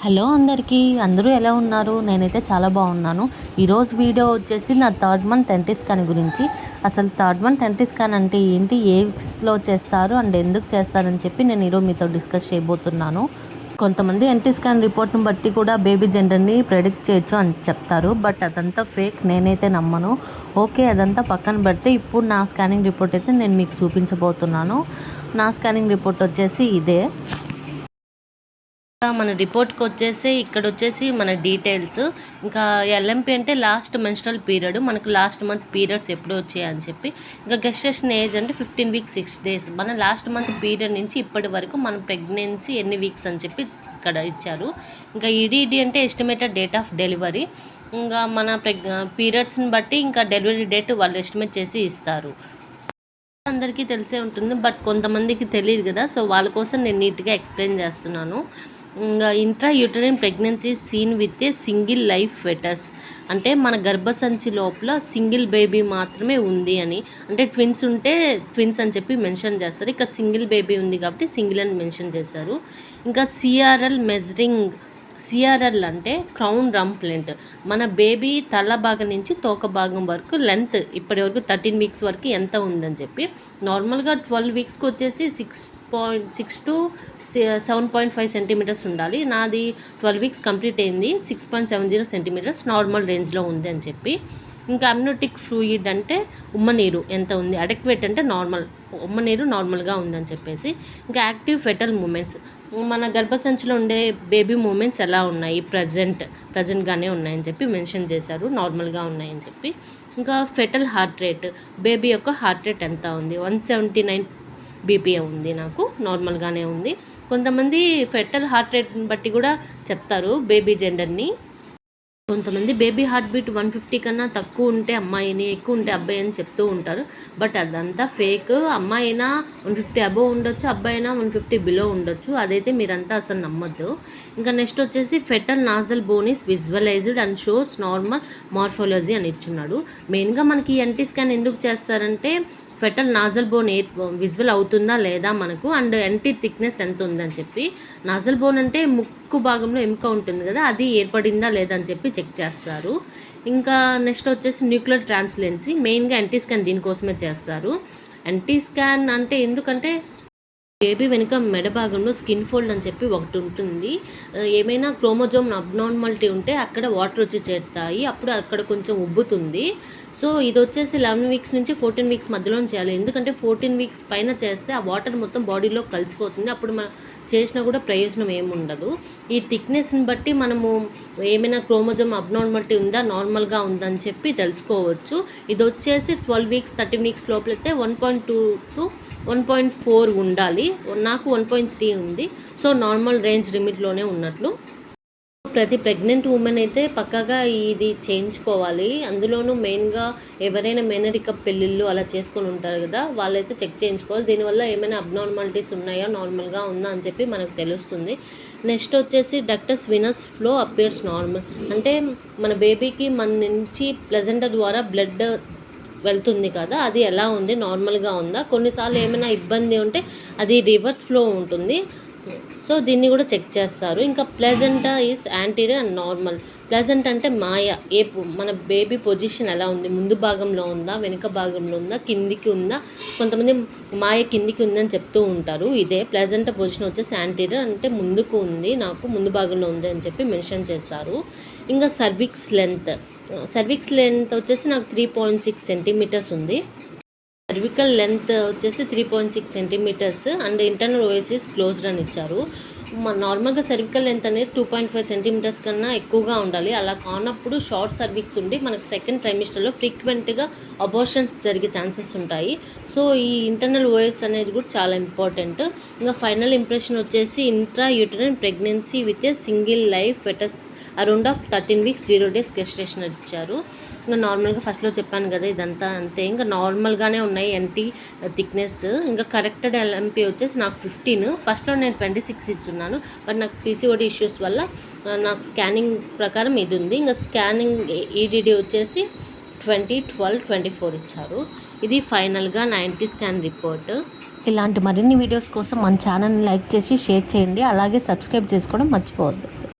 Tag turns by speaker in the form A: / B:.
A: Hello అందరికీ, అందరూ ఎలా ఉన్నారు? నేనైతే చాలా బాగున్నాను. ఈరోజు వీడియో వచ్చేసి నా థర్డ్ మంత్ ఎన్టీ స్కాన్ గురించి. అసలు థర్డ్ మంత్ ఎన్టీ స్కాన్ అంటే ఏంటి, ఏ వీక్స్లో చేస్తారు అండ్ ఎందుకు చేస్తారని చెప్పి నేను ఈరోజు మీతో డిస్కస్ చేయబోతున్నాను. కొంతమంది ఎన్టీ స్కాన్ రిపోర్ట్ని బట్టి కూడా బేబీ జెండర్ని ప్రెడిక్ట్ చేయొచ్చు అని చెప్తారు. బట్ అదంతా ఫేక్, నేనైతే నమ్మను. ఓకే, అదంతా పక్కన పెడితే ఇప్పుడు నా స్కానింగ్ రిపోర్ట్ అయితే నేను మీకు చూపించబోతున్నాను. నా స్కానింగ్ రిపోర్ట్ వచ్చేసి ఇదే. మన రిపోర్ట్కి వచ్చేసి ఇక్కడ వచ్చేసి మన డీటెయిల్స్, ఇంకా ఎల్ఎంపి అంటే లాస్ట్ మెన్స్ట్రల్ పీరియడ్, మనకు లాస్ట్ మంత్ పీరియడ్స్ ఎప్పుడు వచ్చాయని చెప్పి, ఇంకా గెస్టేషన్ ఏజ్ అంటే 15 వీక్స్ 6 days. మన లాస్ట్ మంత్ పీరియడ్ నుంచి ఇప్పటి వరకు మన ప్రెగ్నెన్సీ ఎన్ని వీక్స్ అని చెప్పి ఇక్కడ ఇచ్చారు. ఇంకా ఈడీడీ అంటే ఎస్టిమేటెడ్ డేట్ ఆఫ్ డెలివరీ. ఇంకా మన పీరియడ్స్ని బట్టి ఇంకా డెలివరీ డేట్ వాళ్ళు ఎస్టిమేట్ చేసి ఇస్తారు. అందరికీ తెలిసే ఉంటుంది, బట్ కొంతమందికి తెలియదు కదా. సో వాళ్ళ కోసం నేను నీట్గా ఎక్స్ప్లెయిన్ చేస్తున్నాను. ఇంకా intrauterine pregnancy seen with a single life fetus అంటే మన గర్భసంచి లోపల సింగిల్ బేబీ మాత్రమే ఉంది అని, అంటే ట్విన్స్ ఉంటే ట్విన్స్ అని చెప్పి మెన్షన్ చేస్తారు. ఇక్కడ సింగిల్ బేబీ ఉంది కాబట్టి సింగిల్ అని మెన్షన్ చేశారు. ఇంకా సిఆర్ఎల్ అంటే క్రౌన్ రంప్ లెంత్, మన బేబీ తల భాగం నుంచి తోక భాగం వరకు లెంత్ ఇప్పటి వరకు 13 వీక్స్ వరకు ఎంత ఉందని చెప్పి. నార్మల్గా 12 వీక్స్కి వచ్చేసి 6.6 to 7.5 సెంటీమీటర్స్ ఉండాలి. నాది 12 వీక్స్ కంప్లీట్ అయింది, 6.70 సెంటీమీటర్స్ నార్మల్ రేంజ్లో ఉంది అని చెప్పి. ఇంకా అమ్నోటిక్ ఫ్లూయిడ్ అంటే ఉమ్మనీరు ఎంత ఉంది, అడెక్వేట్ అంటే నార్మల్, ఉమ్మనీరు నార్మల్గా ఉందని చెప్పేసి. ఇంకా యాక్టివ్ ఫెటల్ మూమెంట్స్, మన గర్భసంచిలో ఉండే బేబీ మూమెంట్స్ ఎలా ఉన్నాయి, ప్రజెంట్గానే ఉన్నాయని చెప్పి మెన్షన్ చేశారు, నార్మల్గా ఉన్నాయని చెప్పి. ఇంకా ఫెటల్ హార్ట్ రేట్, బేబీ యొక్క హార్ట్ రేట్ ఎంత ఉంది, 179 బీపీఏ ఉంది, నాకు నార్మల్గానే ఉంది. కొంతమంది ఫెటల్ హార్ట్ రేట్ని బట్టి కూడా చెప్తారు బేబీ జెండర్ని. కొంతమంది బేబీ హార్ట్ బీట్ 150 కన్నా తక్కువ ఉంటే అమ్మాయిని, ఎక్కువ ఉంటే అబ్బాయి అని చెప్తూ ఉంటారు. బట్ అదంతా ఫేక్. అమ్మాయి అయినా 150 అబోవ్ ఉండొచ్చు, అబ్బాయి అయినా 150 బిలో ఉండొచ్చు. అదైతే మీరంతా అసలు నమ్మొద్దు. ఇంకా నెక్స్ట్ వచ్చేసి fetal nasal bone is visualized and shows normal morphology అని ఇచ్చున్నాడు. మెయిన్గా మనకి ఎన్టీ స్కాన్ ఎందుకు చేస్తారంటే ఫెటల్ నాజల్ బోన్ విజువల్ అవుతుందా లేదా మనకు, అండ్ ఎన్టీ థిక్నెస్ ఎంత ఉందని చెప్పి. నాజల్ బోన్ అంటే ముక్కు భాగంలో ఎముక ఉంటుంది కదా, అది ఏర్పడిందా లేదా అని చెప్పి చెక్ చేస్తారు. ఇంకా నెక్స్ట్ వచ్చేసి న్యూక్లియర్ ట్రాన్స్లెన్సీ, మెయిన్గా ఎన్టీ స్కాన్ దీనికోసమే చేస్తారు. ఎన్టీ స్కాన్ అంటే ఎందుకంటే బేబీ వెనుక మెడ భాగంలో స్కిన్ ఫోల్డ్ అని చెప్పి ఒకటి ఉంటుంది. ఏమైనా క్రోమోజోమ్ అబ్నార్మాలిటీ ఉంటే అక్కడ వాటర్ వచ్చి చేరుతాయి, అప్పుడు అక్కడ కొంచెం ఉబ్బుతుంది. సో ఇది వచ్చేసి 11 వీక్స్ నుంచి 14 వీక్స్ మధ్యలో చేయాలి. ఎందుకంటే 14 వీక్స్ పైన చేస్తే ఆ వాటర్ మొత్తం బాడీలో కలిసిపోతుంది, అప్పుడు మనం చేసినా కూడా ప్రయోజనం ఏముండదు. ఈ థిక్నెస్ని బట్టి మనము ఏమైనా క్రోమోజోమ్ అబ్నార్మాలిటీ ఉందా, నార్మల్గా ఉందని చెప్పి తెలుసుకోవచ్చు. ఇది వచ్చేసి 12 వీక్స్ 13 వీక్స్ లోపలైతే 1.2 to 1.4 ఉండాలి. నాకు 1.3 ఉంది. సో నార్మల్ రేంజ్ లిమిట్లోనే ఉన్నట్లు. ప్రతి ప్రెగ్నెంట్ ఉమెన్ అయితే పక్కాగా ఇది చేయించుకోవాలి. అందులోనూ మెయిన్గా ఎవరైనా మేనరిక పెళ్ళిళ్ళు అలా చేసుకొని ఉంటారు కదా, వాళ్ళైతే చెక్ చేయించుకోవాలి. దీనివల్ల ఏమైనా అబ్నార్మాలిటీస్ ఉన్నాయా, నార్మల్గా ఉందా అని చెప్పి మనకు తెలుస్తుంది. నెక్స్ట్ వచ్చేసి ductus Venus flow appears normal, అంటే మన బేబీకి మన నుంచి ప్లెజెంటా ద్వారా బ్లడ్ వెళ్తుంది కదా, అది ఎలా ఉంది, నార్మల్గా ఉందా. కొన్నిసార్లు ఏమైనా ఇబ్బంది ఉంటే అది రివర్స్ ఫ్లో ఉంటుంది. సో దీన్ని కూడా చెక్ చేస్తారు. ఇంకా placenta is anterior and normal. Pleasant అంటే మాయ, మన బేబీ పొజిషన్ ఎలా ఉంది, ముందు భాగంలో ఉందా, వెనుక భాగంలో ఉందా, కిందికి ఉందా. కొంతమంది మాయ కిందికి ఉందని చెప్తూ ఉంటారు. ఇదే ప్లెజెంటా పొజిషన్ వచ్చేసి యాంటీరియర్, అంటే ముందుకు ఉంది, నాకు ముందు భాగంలో ఉంది అని చెప్పి మెన్షన్ చేస్తారు. ఇంకా సర్విక్స్ లెంత్ వచ్చేసి నాకు 3.6 సెంటీమీటర్స్ ఉంది. సర్వికల్ లెంత్ వచ్చేసి 3.6 సెంటీమీటర్స్ అండ్ ఇంటర్నల్ ఓఎసిస్ క్లోజ్డ్ అని ఇచ్చారు. నార్మల్గా సర్వికల్ లెంత్ అనేది 2.5 సెంటీమీటర్స్ కన్నా ఎక్కువగా ఉండాలి. అలా కానప్పుడు షార్ట్ సర్విక్స్ ఉండి మనకు సెకండ్ ట్రైమిస్టర్లో ఫ్రీక్వెంట్గా అబార్షన్స్ జరిగే ఛాన్సెస్ ఉంటాయి. సో ఈ ఇంటర్నల్ ఓఎస్ అనేది కూడా చాలా ఇంపార్టెంట్. ఇంకా ఫైనల్ ఇంప్రెషన్ వచ్చేసి intrauterine pregnancy with a single life fetus around 13 weeks 0 days gestation ఇచ్చారు. ఇంకా నార్మల్గా ఫస్ట్లో చెప్పాను కదా, ఇదంతా అంతే. ఇంకా నార్మల్గానే ఉన్నాయి ఎన్టీ థిక్నెస్. ఇంకా కరెక్టెడ్ ఎల్ఎంపీ వచ్చేసి నాకు 15. ఫస్ట్లో నేను 26 ఇచ్చున్నాను, బట్ నాకు పీసీఓడి ఇష్యూస్ వల్ల నాకు స్కానింగ్ ప్రకారం ఇది ఉంది. ఇంకా స్కానింగ్ ఈడీడీ వచ్చేసి 20, 12, 24 ఇచ్చారు. ఇది ఫైనల్గా నా ఎన్టీ స్కాన్ రిపోర్ట్. ఇలాంటి మరిన్ని వీడియోస్ కోసం మన ఛానల్ని లైక్ చేసి షేర్ చేయండి, అలాగే సబ్స్క్రైబ్ చేసుకోవడం మర్చిపోవద్దు.